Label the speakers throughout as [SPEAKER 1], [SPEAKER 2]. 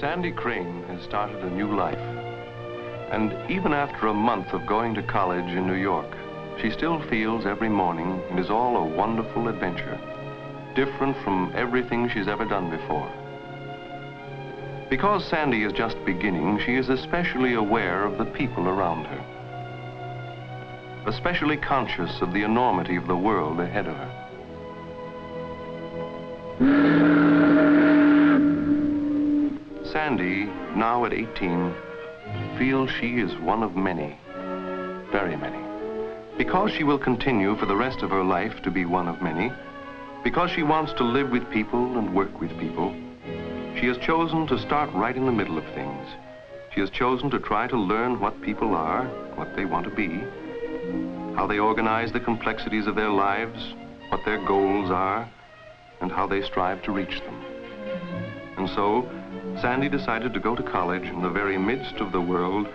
[SPEAKER 1] Sandy Cran has started a new life. And even after a month of going to college in New York, she still feels every morning it is all a wonderful adventure, different from everything she's ever done before. Because Sandy is just beginning, she is especially aware of the people around her, especially conscious of the enormity of the world ahead of her. Sandy, now at 18, feels she is one of many, very many. Because she will continue for the rest of her life to be one of many, because she wants to live with people and work with people, she has chosen to start right in the middle of things. She has chosen to try to learn what people are, what they want to be, how they organize the complexities of their lives, what their goals are, and how they strive to reach them. And so, Sandy decided to go to college in the very midst of the world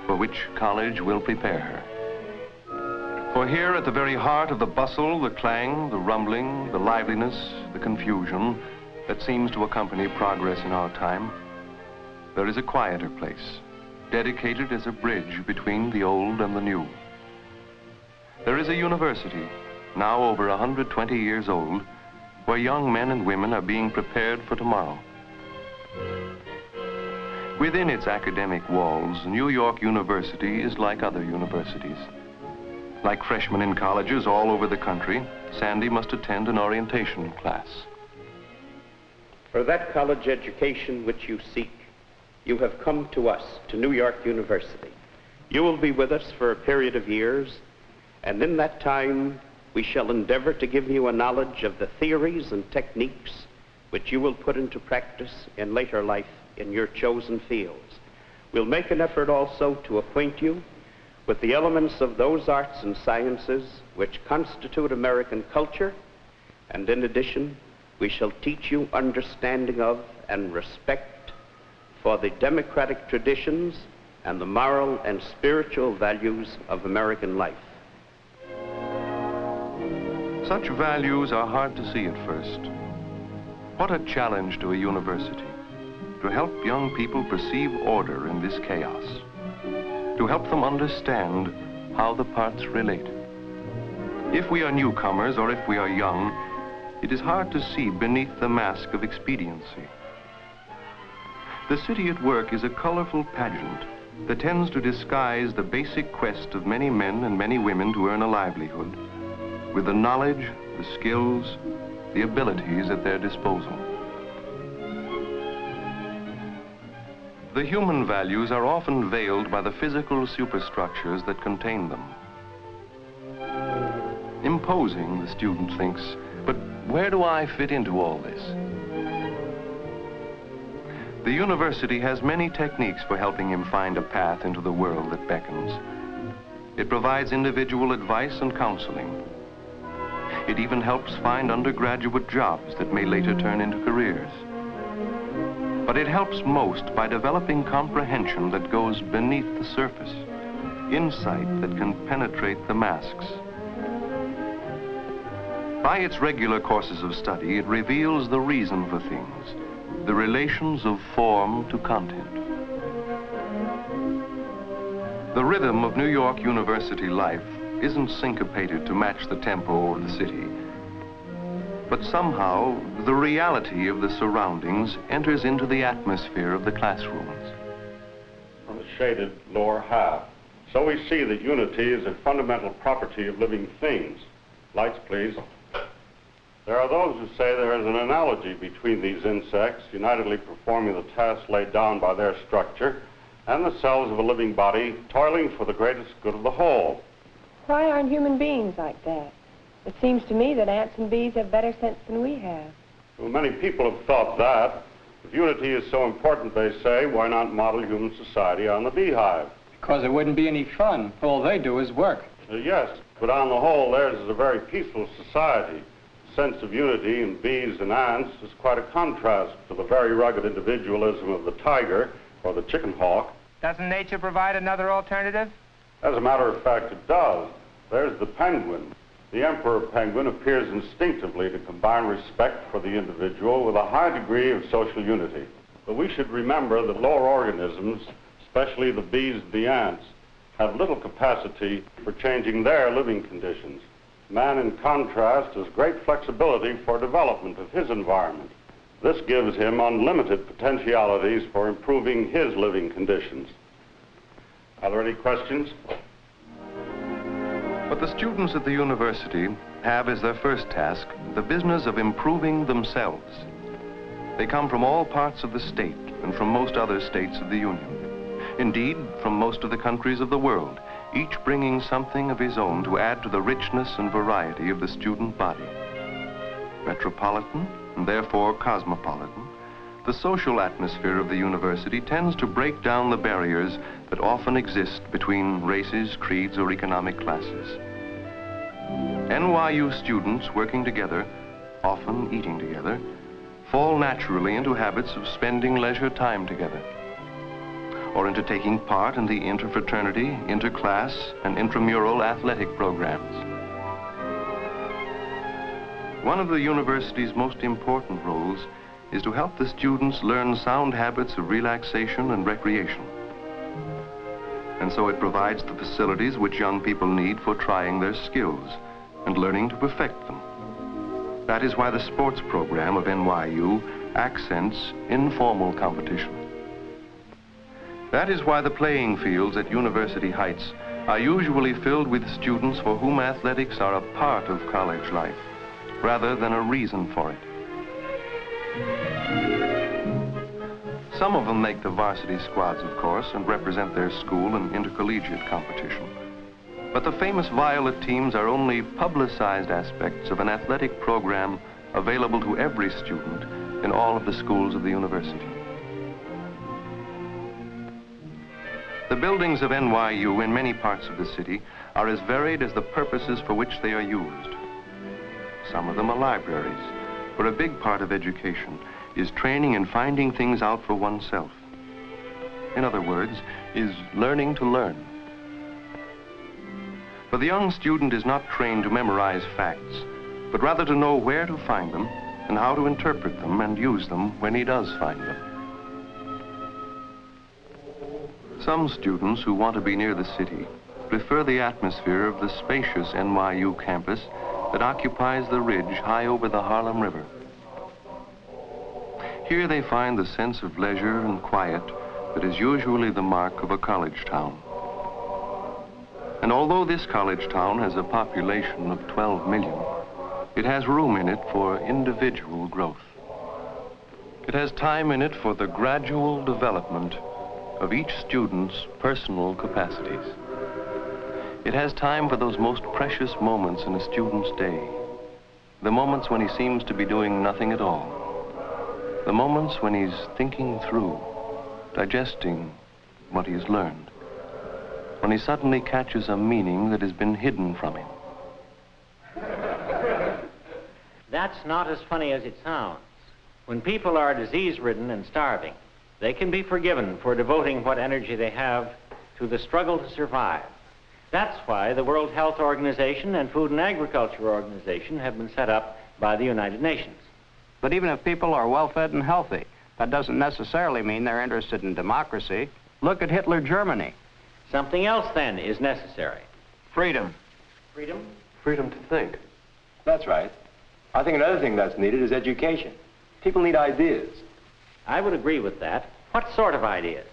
[SPEAKER 1] for which college will prepare her. For here, at the very heart of the bustle, the clang, the rumbling, the liveliness, the confusion that seems to accompany progress in our time, there is a quieter place, dedicated as a bridge between the old and the new. There is a university, now over 120 years old, where young men and women are being prepared for tomorrow. Within its academic walls, New York University is like other universities. Like freshmen in colleges all over the country, Sandy must attend an orientation class.
[SPEAKER 2] For that college education which you seek, you have come to us, to New York University. You will be with us for a period of years, and in that time, we shall endeavor to give you a knowledge of the theories and techniques which you will put into practice in later life in your chosen fields. We'll make an effort also to acquaint you with the elements of those arts and sciences which constitute American culture, and in addition, we shall teach you understanding of and respect for the democratic traditions and the moral and spiritual values of American life.
[SPEAKER 1] Such values are hard to see at first. What a challenge to a university, to help young people perceive order in this chaos, to help them understand how the parts relate. If we are newcomers or if we are young, it is hard to see beneath the mask of expediency. The city at work is a colorful pageant that tends to disguise the basic quest of many men and many women to earn a livelihood, with the knowledge, the skills, the abilities at their disposal. The human values are often veiled by the physical superstructures that contain them. Imposing, the student thinks, but where do I fit into all this? The university has many techniques for helping him find a path into the world that beckons. It provides individual advice and counseling. It even helps find undergraduate jobs that may later turn into careers. But it helps most by developing comprehension that goes beneath the surface, insight that can penetrate the masks. By its regular courses of study, it reveals the reason for things, the relations of form to content. The rhythm of New York University life isn't syncopated to match the tempo of the city, but somehow the reality of the surroundings enters into the atmosphere of the classrooms.
[SPEAKER 3] On the shaded lower half, so we see that unity is a fundamental property of living things. Lights, please. There are those who say there is an analogy between these insects, unitedly performing the task laid down by their structure, and the cells of a living body toiling for the greatest good of the whole.
[SPEAKER 4] Why aren't human beings like that? It seems to me that ants and bees have better sense than we have.
[SPEAKER 3] Well, many people have thought that. If unity is so important, they say, why not model human society on the beehive?
[SPEAKER 5] Because it wouldn't be any fun. All they do is work.
[SPEAKER 3] Yes, but on the whole, theirs is a very peaceful society. The sense of unity in bees and ants is quite a contrast to the very rugged individualism of the tiger or the chicken hawk.
[SPEAKER 6] Doesn't nature provide another alternative?
[SPEAKER 3] As a matter of fact, it does. There's the penguin. The emperor penguin appears instinctively to combine respect for the individual with a high degree of social unity. But we should remember that lower organisms, especially the bees and the ants, have little capacity for changing their living conditions. Man, in contrast, has great flexibility for development of his environment. This gives him unlimited potentialities for improving his living conditions. Are there any questions?
[SPEAKER 1] But the students at the university have as their first task the business of improving themselves. They come from all parts of the state and from most other states of the Union. Indeed, from most of the countries of the world, each bringing something of his own to add to the richness and variety of the student body. Metropolitan, and therefore cosmopolitan, the social atmosphere of the university tends to break down the barriers that often exist between races, creeds, or economic classes. NYU students working together, often eating together, fall naturally into habits of spending leisure time together, or into taking part in the interfraternity, interclass, and intramural athletic programs. One of the university's most important roles is to help the students learn sound habits of relaxation and recreation. And so it provides the facilities which young people need for trying their skills and learning to perfect them. That is why the sports program of NYU accents informal competition. That is why the playing fields at University Heights are usually filled with students for whom athletics are a part of college life, rather than a reason for it. Some of them make the varsity squads, of course, and represent their school in intercollegiate competition. But the famous violet teams are only publicized aspects of an athletic program available to every student in all of the schools of the university. The buildings of NYU in many parts of the city are as varied as the purposes for which they are used. Some of them are libraries, where a big part of education is training in finding things out for oneself. In other words, is learning to learn. For the young student is not trained to memorize facts, but rather to know where to find them and how to interpret them and use them when he does find them. Some students who want to be near the city prefer the atmosphere of the spacious NYU campus that occupies the ridge high over the Harlem River. Here they find the sense of leisure and quiet that is usually the mark of a college town. And although this college town has a population of 12 million, it has room in it for individual growth. It has time in it for the gradual development of each student's personal capacities. It has time for those most precious moments in a student's day, the moments when he seems to be doing nothing at all, the moments when he's thinking through, digesting what he's learned, when he suddenly catches a meaning that has been hidden from him.
[SPEAKER 7] That's not as funny as it sounds. When people are disease-ridden and starving, they can be forgiven for devoting what energy they have to the struggle to survive. That's why the World Health Organization and Food and Agriculture Organization have been set up by the United Nations.
[SPEAKER 8] But even if people are well-fed and healthy, that doesn't necessarily mean they're interested in democracy. Look at Hitler Germany.
[SPEAKER 7] Something else, then, is necessary.
[SPEAKER 8] Freedom.
[SPEAKER 7] Freedom?
[SPEAKER 9] Freedom to think. That's right. I think another thing that's needed is education. People need ideas.
[SPEAKER 7] I would agree with that. What sort of ideas?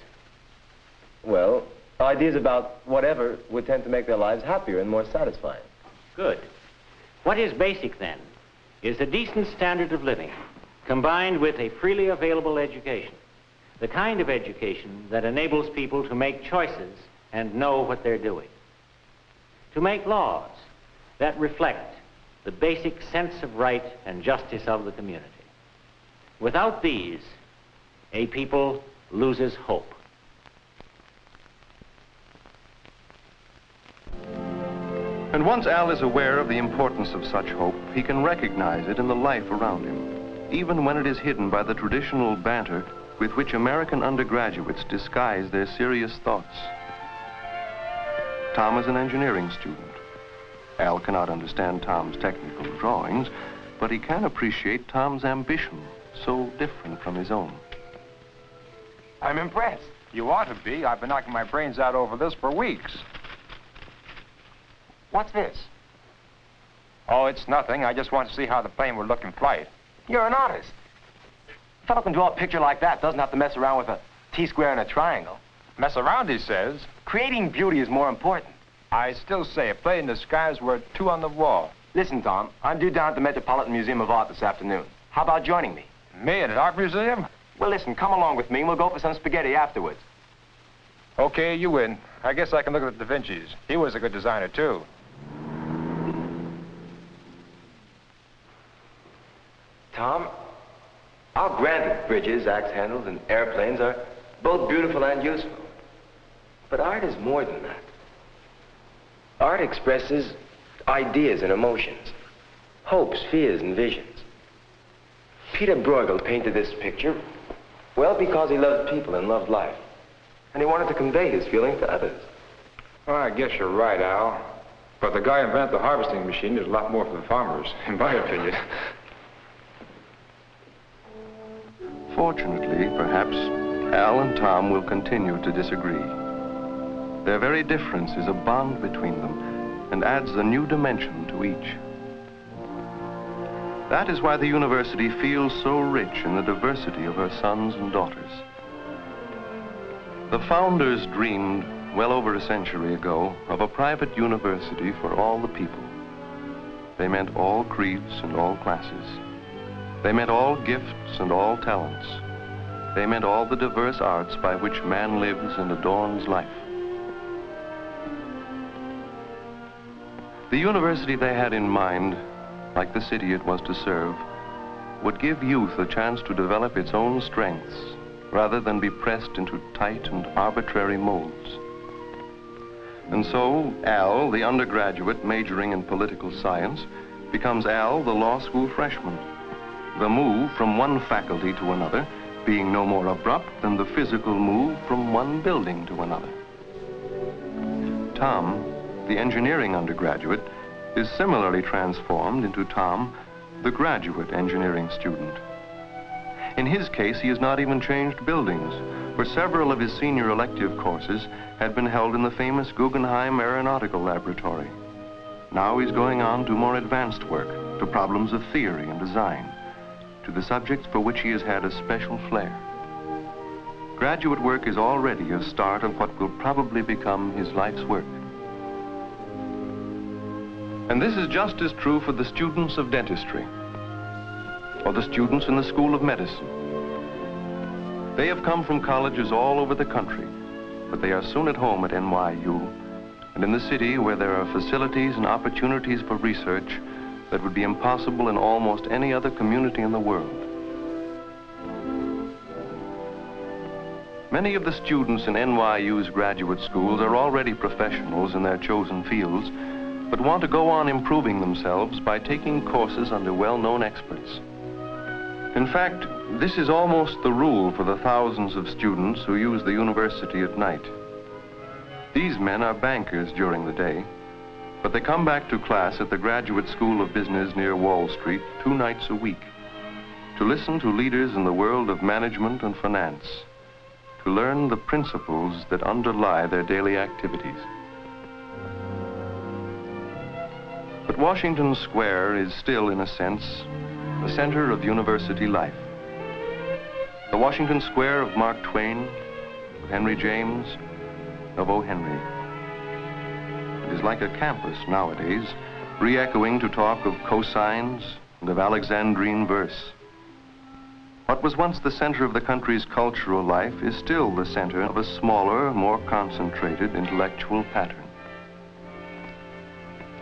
[SPEAKER 9] Well, ideas about whatever would tend to make their lives happier and more satisfying.
[SPEAKER 7] Good. What is basic, then, is a decent standard of living combined with a freely available education. The kind of education that enables people to make choices and know what they're doing. To make laws that reflect the basic sense of right and justice of the community. Without these, a people loses hope.
[SPEAKER 1] And once Al is aware of the importance of such hope, he can recognize it in the life around him, even when it is hidden by the traditional banter with which American undergraduates disguise their serious thoughts. Tom is an engineering student. Al cannot understand Tom's technical drawings, but he can appreciate Tom's ambition, so different from his own.
[SPEAKER 10] I'm impressed.
[SPEAKER 11] You ought to be. I've been knocking my brains out over this for weeks.
[SPEAKER 10] What's this?
[SPEAKER 11] Oh, it's nothing. I just want to see how the plane would look in flight.
[SPEAKER 10] You're an artist. A fellow can draw a picture like that, doesn't have to mess around with a T-square and a triangle.
[SPEAKER 11] Mess around, he says.
[SPEAKER 10] Creating beauty is more important.
[SPEAKER 11] I still say a play in the sky is worth 2 on the wall.
[SPEAKER 10] Listen, Tom, I'm due down at the Metropolitan Museum of Art this afternoon. How about joining me?
[SPEAKER 11] Me at an art museum?
[SPEAKER 10] Well, listen, come along with me and we'll go for some spaghetti afterwards.
[SPEAKER 11] Okay, you win. I guess I can look at the Da Vinci's. He was a good designer, too.
[SPEAKER 10] Tom, I'll grant that bridges, axe handles, and airplanes are both beautiful and useful. But art is more than that. Art expresses ideas and emotions, hopes, fears, and visions. Peter Bruegel painted this picture, well, because he loved people and loved life. And he wanted to convey his feelings to others.
[SPEAKER 11] Well, I guess you're right, Al. But the guy who invented the harvesting machine did a lot more for the farmers, in my opinion.
[SPEAKER 1] Fortunately, perhaps, Al and Tom will continue to disagree. Their very difference is a bond between them and adds a new dimension to each. That is why the university feels so rich in the diversity of her sons and daughters. The founders dreamed, well over a century ago, of a private university for all the people. They meant all creeds and all classes. They meant all gifts and all talents. They meant all the diverse arts by which man lives and adorns life. The university they had in mind, like the city it was to serve, would give youth a chance to develop its own strengths rather than be pressed into tight and arbitrary molds. And so, Al, the undergraduate majoring in political science, becomes Al, the law school freshman. The move from one faculty to another being no more abrupt than the physical move from one building to another. Tom, the engineering undergraduate, is similarly transformed into Tom, the graduate engineering student. In his case, he has not even changed buildings, for several of his senior elective courses had been held in the famous Guggenheim Aeronautical Laboratory. Now he's going on to more advanced work, to problems of theory and design, to the subjects for which he has had a special flair. Graduate work is already a start of what will probably become his life's work. And this is just as true for the students of dentistry, or the students in the School of Medicine. They have come from colleges all over the country, but they are soon at home at NYU, and in the city where there are facilities and opportunities for research that would be impossible in almost any other community in the world. Many of the students in NYU's graduate schools are already professionals in their chosen fields, but want to go on improving themselves by taking courses under well-known experts. In fact, this is almost the rule for the thousands of students who use the university at night. These men are bankers during the day, but they come back to class at the Graduate School of Business near Wall Street 2 nights a week to listen to leaders in the world of management and finance, to learn the principles that underlie their daily activities. But Washington Square is still, in a sense, the center of university life. The Washington Square of Mark Twain, of Henry James, of O. Henry. It is like a campus nowadays, re-echoing to talk of cosines and of Alexandrine verse. What was once the center of the country's cultural life is still the center of a smaller, more concentrated intellectual pattern.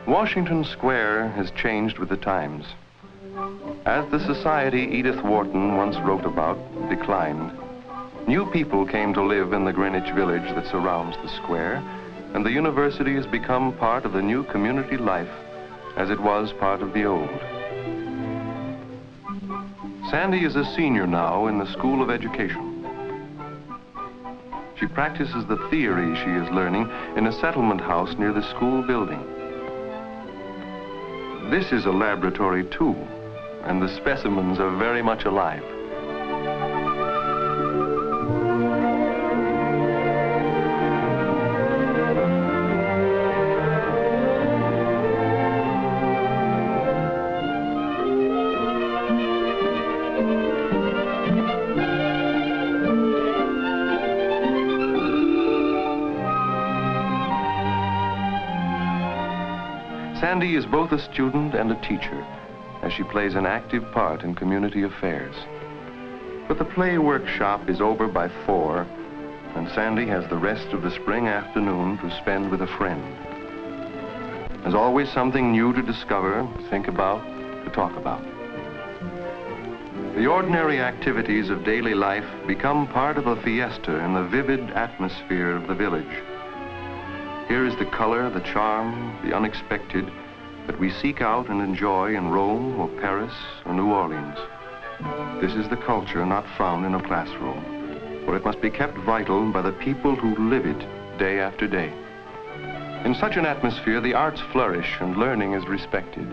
[SPEAKER 1] Washington Square has changed with the times. As the society Edith Wharton once wrote about declined, new people came to live in the Greenwich Village that surrounds the square, and the university has become part of the new community life as it was part of the old. Sandy is a senior now in the School of Education. She practices the theory she is learning in a settlement house near the school building. This is a laboratory too, and the specimens are very much alive. Sandy is both a student and a teacher, as she plays an active part in community affairs. But the play workshop is over by 4, and Sandy has the rest of the spring afternoon to spend with a friend. There's always something new to discover, to think about, to talk about. The ordinary activities of daily life become part of a fiesta in the vivid atmosphere of the village. Here is the color, the charm, the unexpected that we seek out and enjoy in Rome or Paris or New Orleans. This is the culture not found in a classroom, for it must be kept vital by the people who live it day after day. In such an atmosphere, the arts flourish and learning is respected.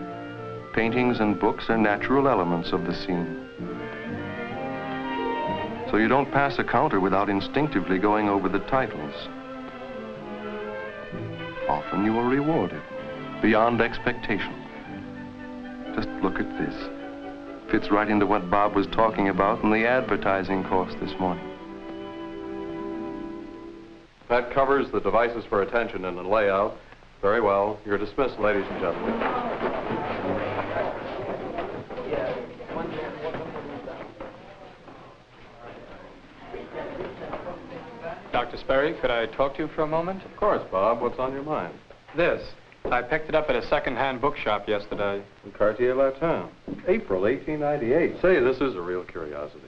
[SPEAKER 1] Paintings and books are natural elements of the scene. So you don't pass a counter without instinctively going over the titles. Often you are rewarded beyond expectation. Just look at this. Fits right into what Bob was talking about in the advertising course this morning.
[SPEAKER 12] That covers the devices for attention and the layout. Very well. You're dismissed, ladies and gentlemen.
[SPEAKER 5] Dr. Sperry, could I talk to you for a moment?
[SPEAKER 12] Of course, Bob. What's on your mind?
[SPEAKER 5] This. I picked it up at a second-hand bookshop yesterday.
[SPEAKER 12] In Cartier-Latin. April 1898. Say, this is a real curiosity.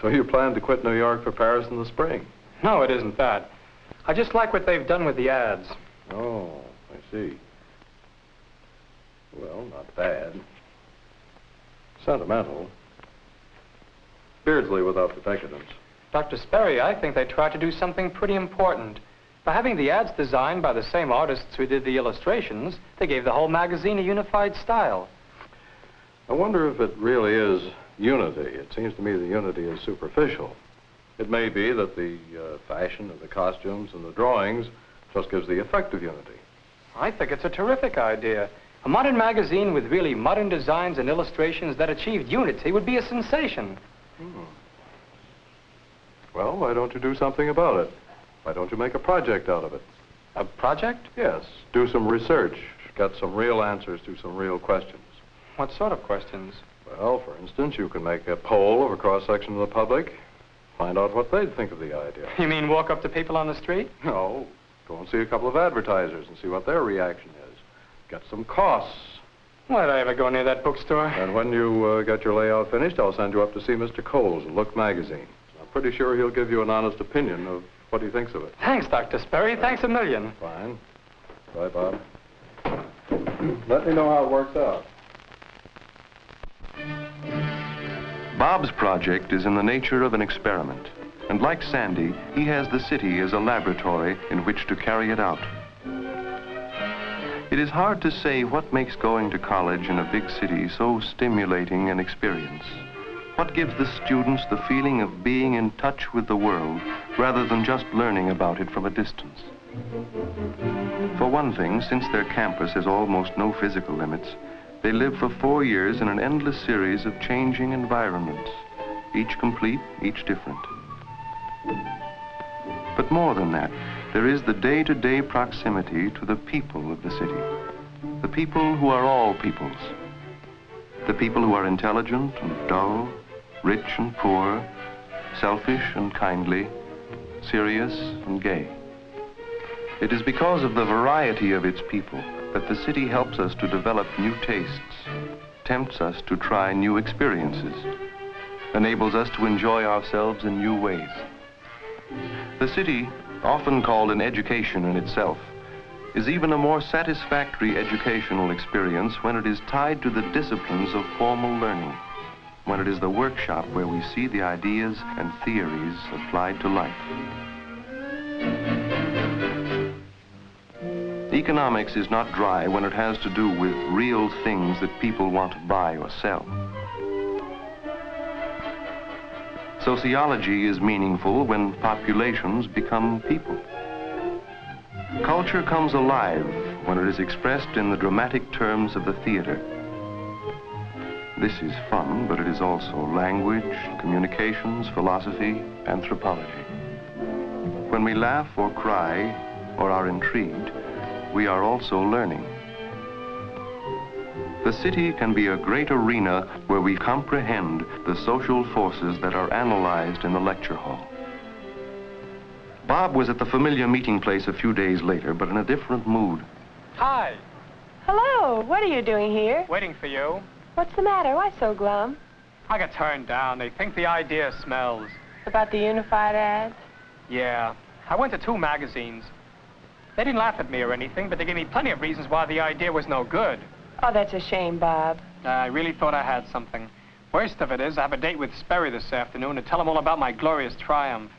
[SPEAKER 12] So you plan to quit New York for Paris in the spring?
[SPEAKER 5] No, it isn't that. I just like what they've done with the ads.
[SPEAKER 12] Oh, I see. Well, not bad. Sentimental. Beardsley without the decadence.
[SPEAKER 5] Dr. Sperry, I think they tried to do something pretty important. By having the ads designed by the same artists who did the illustrations, they gave the whole magazine a unified style.
[SPEAKER 12] I wonder if it really is unity. It seems to me the unity is superficial. It may be that the fashion of the costumes and the drawings just gives the effect of unity.
[SPEAKER 5] I think it's a terrific idea. A modern magazine with really modern designs and illustrations that achieved unity would be a sensation.
[SPEAKER 12] Well, why don't you do something about it? Why don't you make a project out of it?
[SPEAKER 5] A project?
[SPEAKER 12] Yes. Do some research. Get some real answers to some real questions.
[SPEAKER 5] What sort of questions?
[SPEAKER 12] Well, for instance, you can make a poll of a cross-section of the public. Find out what they'd think of the idea.
[SPEAKER 5] You mean walk up to people on the street?
[SPEAKER 12] No. Go and see a couple of advertisers and see what their reaction is. Get some costs.
[SPEAKER 5] Why'd I ever go near that bookstore?
[SPEAKER 12] And when you get your layout finished, I'll send you up to see Mr. Coles at Look magazine. I'm pretty sure he'll give you an honest opinion of what he thinks of it.
[SPEAKER 5] Thanks, Dr. Sperry. Thanks a million.
[SPEAKER 12] Fine. Bye, Bob. Let me know how it works out.
[SPEAKER 1] Bob's project is in the nature of an experiment, and like Sandy, he has the city as a laboratory in which to carry it out. It is hard to say what makes going to college in a big city so stimulating an experience. What gives the students the feeling of being in touch with the world rather than just learning about it from a distance? For one thing, since their campus has almost no physical limits, they live for 4 years in an endless series of changing environments, each complete, each different. But more than that, there is the day-to-day proximity to the people of the city, the people who are all peoples, the people who are intelligent and dull, rich and poor, selfish and kindly, serious and gay. It is because of the variety of its people that the city helps us to develop new tastes, tempts us to try new experiences, enables us to enjoy ourselves in new ways. The city, often called an education in itself, is even a more satisfactory educational experience when it is tied to the disciplines of formal learning, when it is the workshop where we see the ideas and theories applied to life. Economics is not dry when it has to do with real things that people want to buy or sell. Sociology is meaningful when populations become people. Culture comes alive when it is expressed in the dramatic terms of the theater. This is fun, but it is also language, communications, philosophy, anthropology. When we laugh or cry or are intrigued, we are also learning. the city can be a great arena where we comprehend the social forces that are analyzed in the lecture hall. Bob was at the familiar meeting place a few days later, but in a different mood.
[SPEAKER 5] Hi.
[SPEAKER 4] Hello. What are you doing here?
[SPEAKER 5] Waiting for you.
[SPEAKER 4] What's the matter? Why so glum?
[SPEAKER 5] I got turned down. They think the idea smells.
[SPEAKER 4] About the unified ads?
[SPEAKER 5] Yeah. I went to 2 magazines. They didn't laugh at me or anything, but they gave me plenty of reasons why the idea was no good.
[SPEAKER 4] Oh, that's a shame, Bob.
[SPEAKER 5] I really thought I had something. Worst of it is, I have a date with Sperry this afternoon to tell him all about my glorious triumph.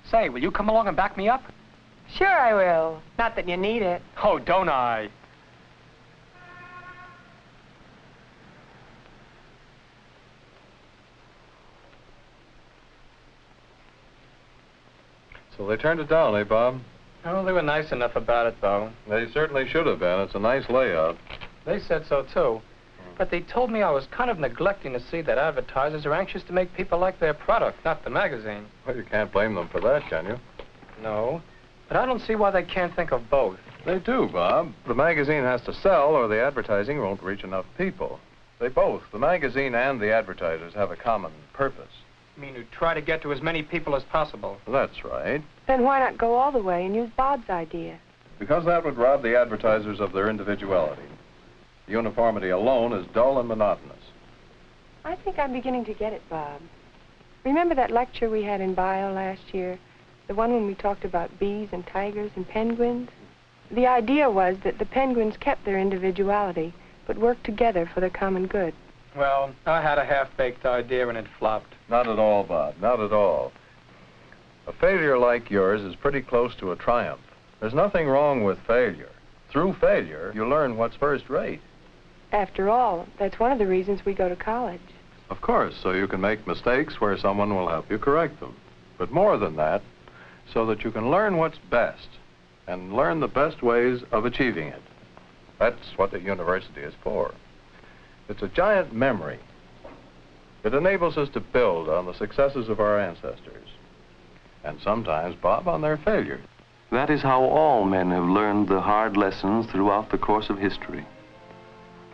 [SPEAKER 5] Say, will you come along and back me up?
[SPEAKER 4] Sure I will. Not that you need it.
[SPEAKER 5] Oh, don't I?
[SPEAKER 12] So they turned it down, eh, Bob?
[SPEAKER 5] Oh, they were nice enough about it, though.
[SPEAKER 12] They certainly should have been. It's a nice layout.
[SPEAKER 5] They said so, too. But they told me I was kind of neglecting to see that advertisers are anxious to make people like their product, not the magazine.
[SPEAKER 12] Well, you can't blame them for that, can you?
[SPEAKER 5] No, but I don't see why they can't think of both.
[SPEAKER 12] They do, Bob. The magazine has to sell or the advertising won't reach enough people. They both, the magazine and the advertisers, have a common purpose.
[SPEAKER 5] I mean, to try to get to as many people as possible.
[SPEAKER 12] That's right.
[SPEAKER 4] Then why not go all the way and use Bob's idea?
[SPEAKER 12] Because that would rob the advertisers of their individuality. Uniformity alone is dull and monotonous.
[SPEAKER 4] I think I'm beginning to get it, Bob. Remember that lecture we had in bio last year? The one when we talked about bees and tigers and penguins? The idea was that the penguins kept their individuality, but worked together for the common good.
[SPEAKER 5] Well, I had a half-baked idea and it flopped.
[SPEAKER 12] Not at all, Bob. Not at all. A failure like yours is pretty close to a triumph. There's nothing wrong with failure. Through failure, you learn what's first rate.
[SPEAKER 4] After all, that's one of the reasons we go to college.
[SPEAKER 12] Of course, so you can make mistakes where someone will help you correct them. But more than that, so that you can learn what's best and learn the best ways of achieving it. That's what the university is for. It's a giant memory. It enables us to build on the successes of our ancestors. And sometimes, Bob, on their failures.
[SPEAKER 1] That is how all men have learned the hard lessons throughout the course of history.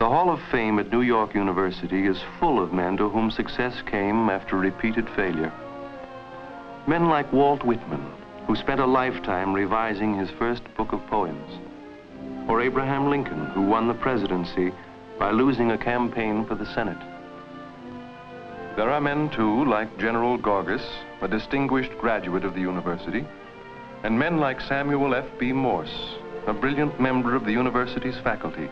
[SPEAKER 1] The Hall of Fame at New York University is full of men to whom success came after repeated failure. Men like Walt Whitman, who spent a lifetime revising his first book of poems. Or Abraham Lincoln, who won the presidency by losing a campaign for the Senate. There are men, too, like General Gorgas, a distinguished graduate of the university, and men like Samuel F.B. Morse, a brilliant member of the university's faculty.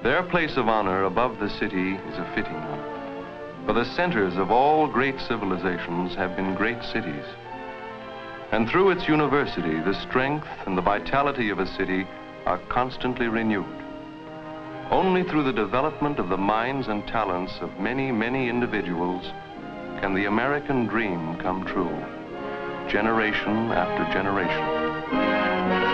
[SPEAKER 1] Their place of honor above the city is a fitting one, for the centers of all great civilizations have been great cities. And through its university, the strength and the vitality of a city are constantly renewed. Only through the development of the minds and talents of many, many individuals can the American dream come true, generation after generation.